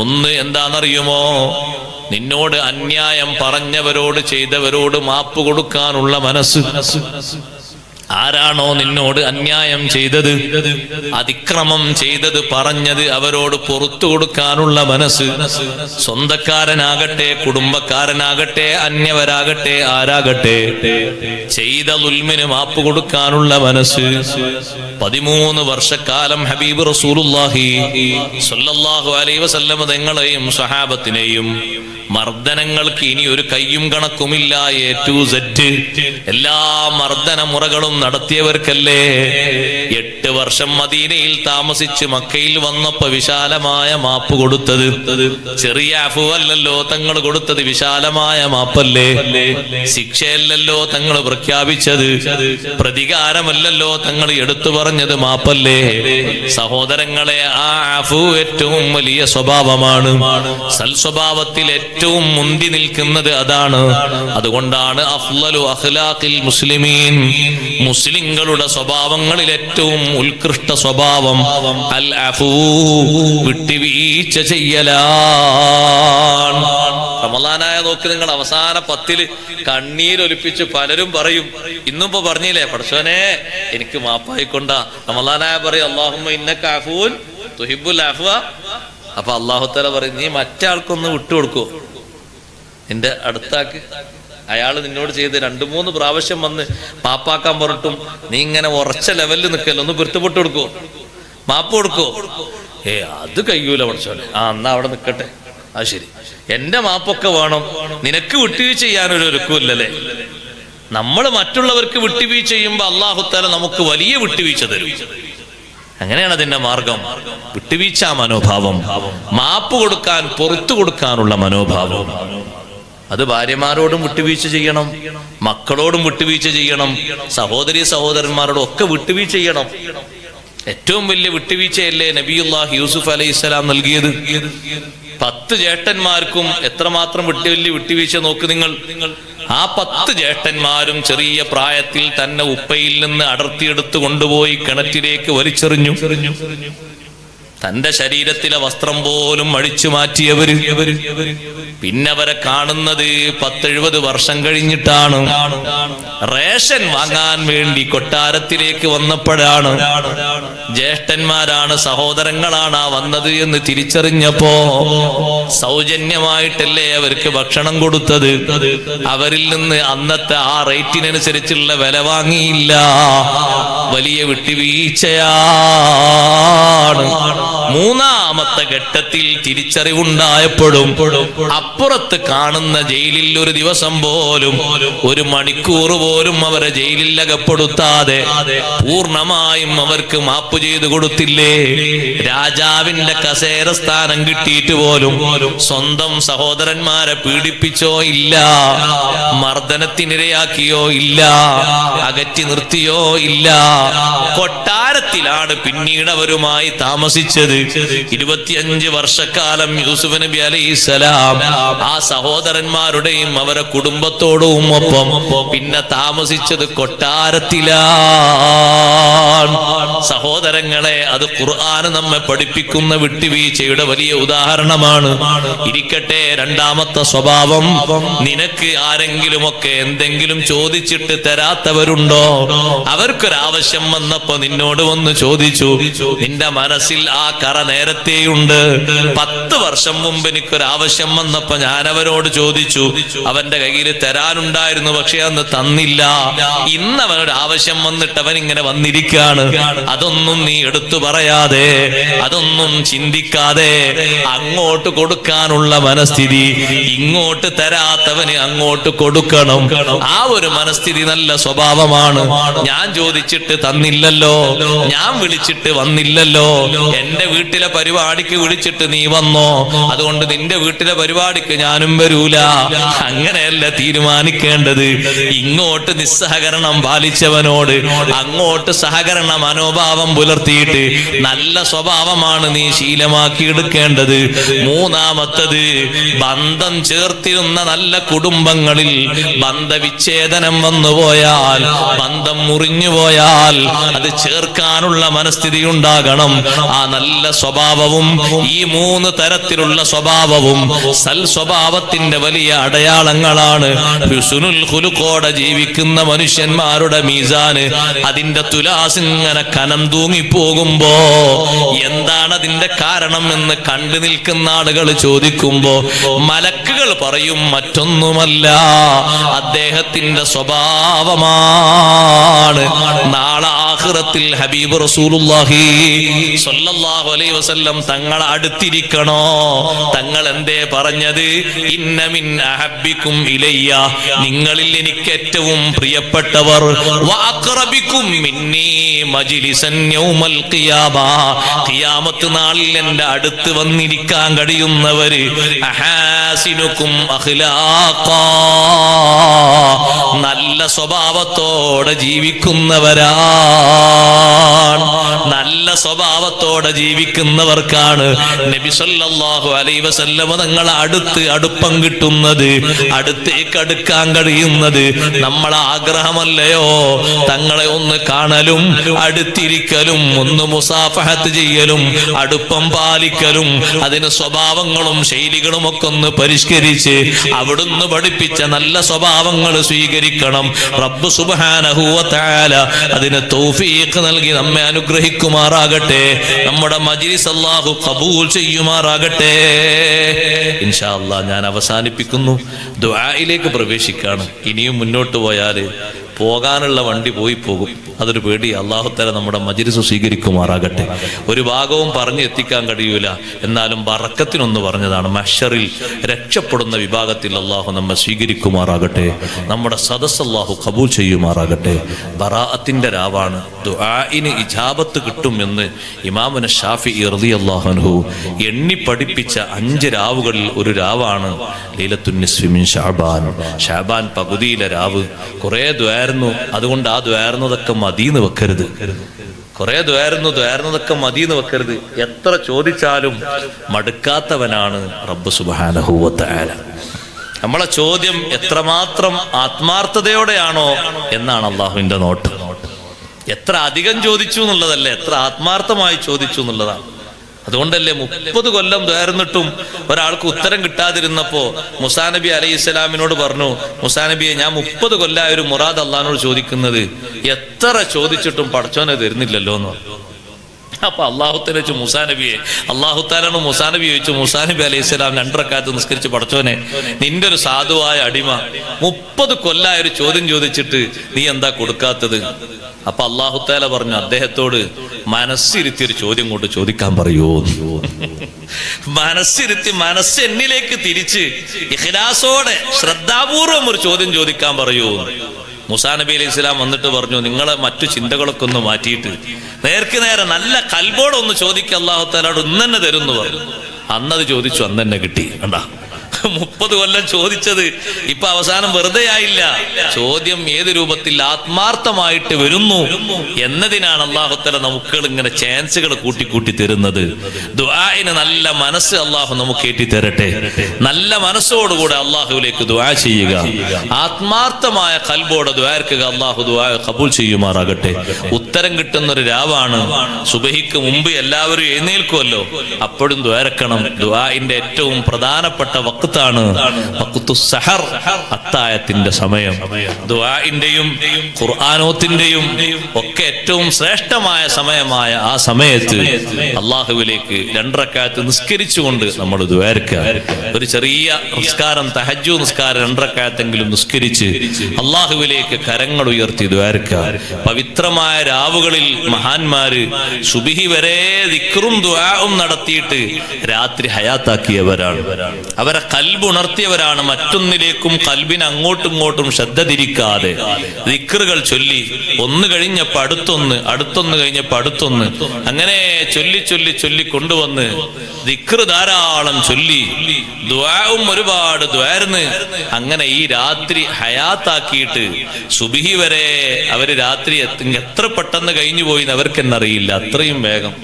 1 എന്താണെന്നറിയുമോ? നിന്നോട് അന്യായം പറഞ്ഞവരോട്, ചെയ്തവരോട് മാപ്പ് കൊടുക്കാനുള്ള മനസ്സ്. ആരാണോ നിന്നോട് അന്യായം ചെയ്തത്, അതിക്രമം ചെയ്തത്, പറഞ്ഞത്, അവരോട് പുറത്തു കൊടുക്കാനുള്ള മനസ്സ്, സ്വന്തക്കാരനാകട്ടെ, കുടുംബക്കാരനാകട്ടെ, അന്യവരാകട്ടെ, ആരാകട്ടെ, ചെയ്ത ദുൽമിന് മാപ്പ് കൊടുക്കാനുള്ള മനസ്സ്. 13 വർഷക്കാലം ഹബീബ് റസൂലുള്ളാഹി സ്വല്ലല്ലാഹു അലൈഹി വസല്ലം തങ്ങളെയും സ്വഹാബത്തിനെയും മർദ്ദനങ്ങൾക്ക് ഇനി ഒരു കയ്യും കണക്കുമില്ല. A to Z എല്ലാ മർദ്ദന മുറകളും നടത്തിയവർക്കല്ലേ 8 വർഷം മദീനയിൽ താമസിച്ച് മക്കയിൽ വന്നപ്പോ വിശാലമായ മാപ്പ് കൊടുത്തത്. ചെറിയ അഫുവല്ലല്ലോ തങ്ങൾ കൊടുത്തത്, വിശാലമായ മാപ്പല്ലേ. ശിക്ഷയല്ലല്ലോ തങ്ങൾ പ്രഖ്യാപിച്ചത്, പ്രതികാരമല്ലല്ലോ തങ്ങൾ എടുത്തു പറഞ്ഞത്, മാപ്പല്ലേ. സഹോദരങ്ങളെ, ആ അഫു ഏറ്റവും വലിയ സ്വഭാവമാണ്. സൽസ്വഭാവത്തിൽ ഏറ്റവും മുന്തി നിൽക്കുന്നത് അതാണ്. അതുകൊണ്ടാണ് അഫ്ളലു അഖ്ലാഖിൽ മുസ്ലിമീൻ, മുസ്ലിങ്ങളുടെ സ്വഭാവങ്ങളിൽ ഏറ്റവും ഉത്കൃഷ്ട സ്വഭാവം അൽ അഫൂ, വിട്ടുവീഴ്ച ചെയ്യലാണ്. റമളാനായ നോക്ക് നിങ്ങൾ, അവസാന 10 കണ്ണീരൊലിപ്പിച്ച് പലരും പറയും, ഇന്നിപ്പോ പറഞ്ഞില്ലേ പടച്ചോനെ എനിക്ക് മാപ്പായിക്കൊണ്ട. റമളാനായ പറയും അല്ലാഹുമ്മ ഇന്നക അഫൂൻ തുഹിബ്ബുൽ അഫ്വ. അപ്പൊ അല്ലാഹു തആല പറയും, നീ മറ്റേ ആൾക്കൊന്ന് വിട്ടുകൊടുക്കോ, നിന്റെ അടുത്താക്ക്. അയാൾ നിന്നോട് ചെയ്ത് 2-3 പ്രാവശ്യം വന്ന് മാപ്പാക്കാൻ പറഞ്ഞിട്ടും നീ ഇങ്ങനെ ഉറച്ച ലെവലിൽ നിൽക്കല്ലോ, ഒന്ന് പൊരുത്തപ്പെട്ടു കൊടുക്കോ, മാപ്പ് കൊടുക്കോ. അത് കഴിയൂല പഠിച്ചോനെ. എന്നാ അവിടെ നിൽക്കട്ടെ. അത് ശരി, എന്റെ മാപ്പൊക്കെ വേണം, നിനക്ക് വിട്ടുവീഴ്ച ചെയ്യാനൊരു ഒരുക്കുമില്ലല്ലേ. നമ്മൾ മറ്റുള്ളവർക്ക് വിട്ടുവീഴ്ച ചെയ്യുമ്പോ അല്ലാഹു തആല നമുക്ക് വലിയ വിട്ടുവീഴ്ച തരും. അങ്ങനെയാണ് അതിന്റെ മാർഗം. വിട്ടുവീഴ്ച മനോഭാവം, മാപ്പ് കൊടുക്കാൻ, പുറത്തു കൊടുക്കാനുള്ള മനോഭാവം. അത് ഭാര്യമാരോടും വിട്ടുവീഴ്ച ചെയ്യണം, മക്കളോടും വിട്ടുവീഴ്ച ചെയ്യണം, സഹോദരി സഹോദരന്മാരോടും ഒക്കെ വിട്ടുവീഴ്ച ചെയ്യണം. ഏറ്റവും വലിയ വിട്ടുവീഴ്ചയല്ലേ നബിയുല്ലാഹി യൂസുഫ് അലൈഹിസ്സലാം നൽകിയത്. 10 ജ്യേഷ്ഠന്മാർക്കും എത്രമാത്രം വലിയ വിട്ടുവീഴ്ച നോക്ക് നിങ്ങൾ. ആ 10 ജ്യേഷ്ഠന്മാരും ചെറിയ പ്രായത്തിൽ തന്നെ ഉപ്പയിൽ നിന്ന് അടർത്തിയെടുത്ത് കൊണ്ടുപോയി കിണറ്റിലേക്ക് വലിച്ചെറിഞ്ഞു. തന്റെ ശരീരത്തിലെ വസ്ത്രം പോലും അഴിച്ചു മാറ്റിയവര്. പിന്നെ അവരെ കാണുന്നത് 10-70 വർഷം കഴിഞ്ഞിട്ടാണ്. റേഷൻ വാങ്ങാൻ വേണ്ടി കൊട്ടാരത്തിലേക്ക് വന്നപ്പോഴാണ് ജ്യേഷ്ഠന്മാരാണ്, സഹോദരങ്ങളാണ് ആ വന്നത് എന്ന് തിരിച്ചറിഞ്ഞപ്പോ സൗജന്യമായിട്ടല്ലേ അവർക്ക് ഭക്ഷണം കൊടുത്തത്. അവരിൽ നിന്ന് അന്നത്തെ ആ റേറ്റിനനുസരിച്ചുള്ള വില വാങ്ങിയില്ല. വലിയ വിട്ടുവീഴ്ചയാണ്. 3ാമത്തെ ഘട്ടത്തിൽ തിരിച്ചറിവുണ്ടായപ്പോഴും അപ്പുറത്ത് കാണുന്ന ജയിലിൽ ഒരു ദിവസം പോലും, ഒരു മണിക്കൂർ പോലും അവരെ ജയിലിൽ അകപ്പെടുത്താതെ പൂർണ്ണമായും അവർക്ക് മാപ്പ് ചെയ്തു കൊടുത്തില്ലേ. രാജാവിന്റെ കസേര സ്ഥാനം കിട്ടിയിട്ട് പോലും സ്വന്തം സഹോദരന്മാരെ പീഡിപ്പിച്ചോ ഇല്ല, മർദ്ദനത്തിനിരയാക്കിയോ ഇല്ല, അകറ്റി നിർത്തിയോ ഇല്ല. കൊട്ടാരത്തിലാണ് പിന്നീട് അവരുമായി താമസിച്ചത്. 25 വർഷക്കാലം യൂസുഫ് നബി അലൈഹിസ്സലാം ആ സഹോദരന്മാരുടെയും അവരെ കുടുംബത്തോടും ഒപ്പം പിന്നെ താമസിച്ചത് കൊട്ടാരത്തിലാണ്. സഹോദരങ്ങളെ, അത് ഖുർആൻ നമ്മെ പഠിപ്പിക്കുന്ന വിട്ടുവീഴ്ചയുടെ വലിയ ഉദാഹരണമാണ്. ഇരിക്കട്ടെ, 2ാമത്തെ സ്വഭാവം, നിനക്ക് ആരെങ്കിലുമൊക്കെ എന്തെങ്കിലും ചോദിച്ചിട്ട് തരാത്തവരുണ്ടോ? അവർക്കൊരാവശ്യം വന്നപ്പോ നിന്നോട് വന്ന് ചോദിച്ചു, നിന്റെ മനസ്സിൽ ആ കറ നേരത്തെയുണ്ട്. 10 വർഷം മുമ്പ് എനിക്കൊരാവശ്യം വന്നപ്പോ ഞാൻ അവരോട് ചോദിച്ചു, അവന്റെ കയ്യിൽ തരാനുണ്ടായിരുന്നു, പക്ഷെ അന്ന് തന്നില്ല. ഇന്ന് അവനൊരു ആവശ്യം വന്നിട്ട് അവൻ ഇങ്ങനെ വന്നിരിക്കാണ്. അതൊന്നും നീ എടുത്തു പറയാതെ, അതൊന്നും ചിന്തിക്കാതെ അങ്ങോട്ട് കൊടുക്കാനുള്ള മനസ്ഥിതി, ഇങ്ങോട്ട് തരാത്തവന് അങ്ങോട്ട് കൊടുക്കണം. ആ ഒരു മനസ്ഥിതി നല്ല സ്വഭാവമാണ്. ഞാൻ ചോദിച്ചിട്ട് തന്നില്ലല്ലോ, ഞാൻ വിളിച്ചിട്ട് വന്നില്ലല്ലോ, എന്റെ വീട്ടിലെ പരിപാടിക്ക് വിളിച്ചിട്ട് നീ വന്നോ, അതുകൊണ്ട് നിന്റെ വീട്ടിലെ പരിപാടിക്ക് ഞാനും വരൂല. അങ്ങനെയല്ല തീരുമാനിക്കേണ്ടത്. ഇങ്ങോട്ട് നിസ്സഹകരണം പാലിച്ചവനോട് അങ്ങോട്ട് സഹകരണ മനോഭാവം പുലർത്തിയിട്ട് നല്ല സ്വഭാവമാണ് നീ ശീലമാക്കി എടുക്കേണ്ടത്. 3ാമത്തത്, ബന്ധം ചേർത്തിരുന്ന നല്ല കുടുംബങ്ങളിൽ ബന്ധവിച്ഛേദനം വന്നുപോയാൽ, ബന്ധം മുറിഞ്ഞുപോയാൽ അത് ചേർക്കാനുള്ള മനസ്ഥിതി ഉണ്ടാകണം. ആ നല്ല നല്ല സ്വഭാവവും ഈ 3 തരത്തിലുള്ള സ്വഭാവവും സൽ സ്വഭാവത്തിന്റെ വലിയ അടയാളങ്ങളാണ്. ഹുസ്നുൽ ഖുലുഖോടെ ജീവിക്കുന്ന മനുഷ്യന്മാരുടെ മീസാന് അതിന്റെ തുലാസ് ഇങ്ങനെ കനം തൂങ്ങിപ്പോകുമ്പോ എന്താണ് അതിന്റെ കാരണം എന്ന് കണ്ടു നിൽക്കുന്ന ആളുകൾ ചോദിക്കുമ്പോ മലക്കുകൾ പറയും മറ്റൊന്നുമല്ല, അദ്ദേഹത്തിന്റെ സ്വഭാവമാണ്. നാളെ ആഖിറത്തിൽ ഹബീബ് റസൂലുള്ളാഹി സ്വല്ലല്ലാഹു അലൈഹി വസല്ലം തങ്ങളെ അടുത്തിരിക്കണോ? തങ്ങൾ എന്തേ പറഞ്ഞത്? ഇന്ന മിൻ അഹബ്ബിക്കും ഇലയ്യ, നിങ്ങളിൽ എനിക്ക് ഏറ്റവും പ്രിയപ്പെട്ടവർ, വഅഖറബിക്കും മിന്നി മജ്ലിസൻ യൗമൽ ഖിയാമ, ഖിയാമത്ത് നാളിൽ എൻ്റെ അടുത്ത് വന്നിരിക്കാൻ കഴിയുന്നവര്, അഹാസിനുക്കും അഖ്ലാഖാ, നല്ല സ്വഭാവത്തോടെ ജീവിക്കുന്നവരാണ്. നല്ല സ്വഭാവത്തോടെ ജീവിക്കുന്നവർക്കാണ് നബി സല്ലല്ലാഹു അലൈഹി വസല്ലം തങ്ങളെ അടുപ്പം കിട്ടുന്നത്, അടുത്തേക്ക് അടുക്കാൻ കഴിയുന്നത്. നമ്മളെ ആഗ്രഹമല്ലയോ തങ്ങളെ ഒന്ന് കാണലും അടുത്തിരിക്കലും ഒന്ന് മുസാഫഹത്ത് ചെയ്യലും അടുപ്പം പാലിക്കലും അതിന് സ്വഭാവങ്ങളും ശൈലികളും ഒക്കെ ഒന്ന് പരിഷ്കരിച്ച് അവിടുന്ന് പഠിപ്പിച്ച നല്ല സ്വഭാവങ്ങൾ സ്വീകരിക്കണം. റബ്ബ് സുബ്ഹാനഹു വ തആല അതിന് തൗഫീഖ് നൽകി നമ്മെ അനുഗ്രഹിക്കുമാറാകട്ടെ. നമ്മുടെ മജ്ലിസ് അല്ലാഹു ഖബൂൽ ചെയ്യുമാറാകട്ടെ. ഇൻഷാ അല്ലാഹ് ഞാൻ അവസാനിപ്പിക്കുന്നു. ദുആയിലേക്ക് പ്രവേശിക്കാണ്. ഇനിയും മുന്നോട്ട് പോയാല് പോകാനുള്ള വണ്ടി പോകും. അതൊരു പേടി. അല്ലാഹു തആല നമ്മുടെ മജ്ലിസ് സ്വീകരിക്കുമാറാകട്ടെ. ഒരു ഭാഗവും പറഞ്ഞു എത്തിക്കാൻ കഴിയൂല, എന്നാലും ബറക്കത്തിനൊന്ന് പറഞ്ഞതാണ്. മഹ്ശറിൽ രക്ഷപ്പെടുന്ന വിഭാഗത്തിൽ അല്ലാഹു നമ്മെ സ്വീകരിക്കുമാറാകട്ടെ. നമ്മുടെ സദസ്സ് അല്ലാഹു ഖബൂൽ ചെയ്യുമാറാകട്ടെ. ബറാഅത്തിന്റെ രാവാണ്, ദുആഇന് ഇജാബത്ത് കിട്ടും എന്ന് ഇമാമുന ശാഫിഈ റളിയല്ലാഹു അൻഹു എണ്ണി പഠിപ്പിച്ച 5 രാവുകളിൽ ഒരു രാവാണ് ലൈലത്തുൻ നിസ്ഫി മിൻ ശഅബാൻ. ശഅബാൻ പകുതിയിലെ രാവ്. കുറേ ദ്വാരുന്നു, അതുകൊണ്ട് ആ ദ്വാരുന്നതൊക്കെ മദീന്ന് വെക്കരുത്. കുറെ ദ്വാരുന്നതൊക്കെ മദീന്ന് വെക്കരുത്. എത്ര ചോദിച്ചാലും മടുക്കാത്തവനാണ് റബ്ബ് സുബ്ഹാനഹു വ തആല. നമ്മളെ ചോദ്യം എത്രമാത്രം ആത്മാർത്ഥതയോടെയാണോ എന്നാണ് അള്ളാഹുവിന്റെ നോട്ടം. എത്ര അധികം ചോദിച്ചു എന്നുള്ളതല്ല, എത്ര ആത്മാർത്ഥമായി ചോദിച്ചു എന്നുള്ളതാണ്. അതുകൊണ്ടല്ലേ 30 കൊല്ലം ദ്വാരുന്നിട്ടും ഒരാൾക്ക് ഉത്തരം കിട്ടാതിരുന്നപ്പോ മൂസാ നബി അലൈഹി സ്വലാമിനോട് പറഞ്ഞു, മൂസാ നബിയെ, ഞാൻ 30 കൊല്ലം ഒരു മുറാദ് അള്ളഹാനോട് ചോദിക്കുന്നത്, എത്ര ചോദിച്ചിട്ടും പടച്ചോനെ തരുന്നില്ലല്ലോ എന്ന്. അപ്പൊ അള്ളാഹുത്താല ചോദിച്ചു മൂസാ നബിയെ, അള്ളാഹുത്താലാണ് മൂസാ നബി ചോദിച്ചു. മൂസാ നബി അലൈഹി സ്വലാം 2 റക്അത്ത് നിസ്കരിച്ച്, പടച്ചോനെ, നിന്റെ ഒരു സാധുവായ അടിമ 30 കൊല്ലം ഒരു ചോദ്യം ചോദിച്ചിട്ട് നീ എന്താ കൊടുക്കാത്തത്? അപ്പൊ അള്ളാഹുത്താല പറഞ്ഞു, അദ്ദേഹത്തോട് മനസ്സിരുത്തി ഒരു ചോദ്യം കൊണ്ട് ചോദിക്കാൻ പറയൂ. മനസ്സിരുത്തി, മനസ്സ് എന്നിലേക്ക് തിരിച്ച് ഇഖ്ലാസോടെ ശ്രദ്ധാപൂർവം ഒരു ചോദ്യം ചോദിക്കാൻ പറയൂ. മൂസാ നബി അലൈഹി സ്വലാം വന്നിട്ട് പറഞ്ഞു, നിങ്ങളെ മറ്റു ചിന്തകളൊക്കെ ഒന്ന് മാറ്റിയിട്ട് നേർക്ക് നേരെ നല്ല കൽബോടെ ഒന്ന് ചോദിക്കുക, അള്ളാഹുത്താലോട് ഇന്ന് തന്നെ തരുന്നു പറഞ്ഞു. അന്നത് ചോദിച്ചു, അന്ന് തന്നെ കിട്ടി. കണ്ടാ, 30 കൊല്ലം ചോദിച്ചത് ഇപ്പൊ അവസാനം വെറുതെ ആയില്ല. ചോദ്യം ഏത് രൂപത്തിൽ ആത്മാർത്ഥമായിട്ട് വരുന്നു എന്നതിനാണ് അല്ലാഹു തആല നമുക്ക് ഇങ്ങനെ ചാൻസുകൾ കൂട്ടി തരുന്നത്. ദുആഇന് നല്ല മനസ്സ് അല്ലാഹു നമുക്ക് ഏറ്റി തരട്ടെ. നല്ല മനസ്സോടുകൂടെ അല്ലാഹുവിലേക്ക് ദുആ ചെയ്യുക, ആത്മാർത്ഥമായ ഖൽബോടെ ദുആർക്കുക. അല്ലാഹു ദുആ ഖബൂൽ ചെയ്യുമാറാകട്ടെ. ഉത്തരം കിട്ടുന്ന ഒരു രാവാണ്. സുബഹിക്ക് മുമ്പ് എല്ലാവരും എഴുന്നേൽക്കുമല്ലോ, അപ്പോഴും ദുആരക്കണം. ദുആഇന്റെ ഏറ്റവും പ്രധാനപ്പെട്ട വഖ്താണ് വഖ്തുസ് സഹർ, അത്തായത്തിന്റെ സമയം. ദുആഇന്റെയും ഖുർആനോത്തിന്റെയും ഒക്കെ ഏറ്റവും ശ്രേഷ്ഠമായ സമയമായ ആ സമയത്ത് അല്ലാഹുവിലേക്ക് 2 റക്അത്ത് നിസ്കരിച്ചുകൊണ്ട് നമ്മൾ ദുആർക്കുക. ഒരു ചെറിയ നിസ്കാരം, തഹജ്ജുദ് നിസ്കാരം 2 റക്അത്തെങ്കിലും നിസ്കരിച്ച് അല്ലാഹുവിലേക്ക് കരങ്ങൾ ഉയർത്തി ദുആർക്കുക. പവിത്രമായ രാവുകളിൽ മഹാന്മാര് സുബ്ഹി വരെ ദിക്റും ദുആഉം നടത്തിയിട്ട് രാത്രി ഹയാത്താക്കിയവരാണ്. അവരെ കൽബ് ഉണർത്തിയവരാണ്. മറ്റൊന്നിലേക്കും കൽബിന് അങ്ങോട്ടും ഇങ്ങോട്ടും ശ്രദ്ധ തിരിക്കാതെ ദിക്റുകൾ ചൊല്ലി, ഒന്ന് കഴിഞ്ഞപ്പോ അടുത്തൊന്ന് കഴിഞ്ഞപ്പോ അടുത്തൊന്ന്, അങ്ങനെ ചൊല്ലി കൊണ്ടുവന്ന് ദിക്റ് ധാരാളം ചൊല്ലി, ദുആഉം ഒരുപാട് ദ്വാർന്ന്, അങ്ങനെ ഈ രാത്രി ഹയാത്താക്കിയിട്ട് സുബ്ഹി വരെ അവര് രാത്രി എത്ര പെട്ടെന്ന് കഴിഞ്ഞു പോയി അവർക്ക് എന്നറിയില്ല. അത്രയും വേഗം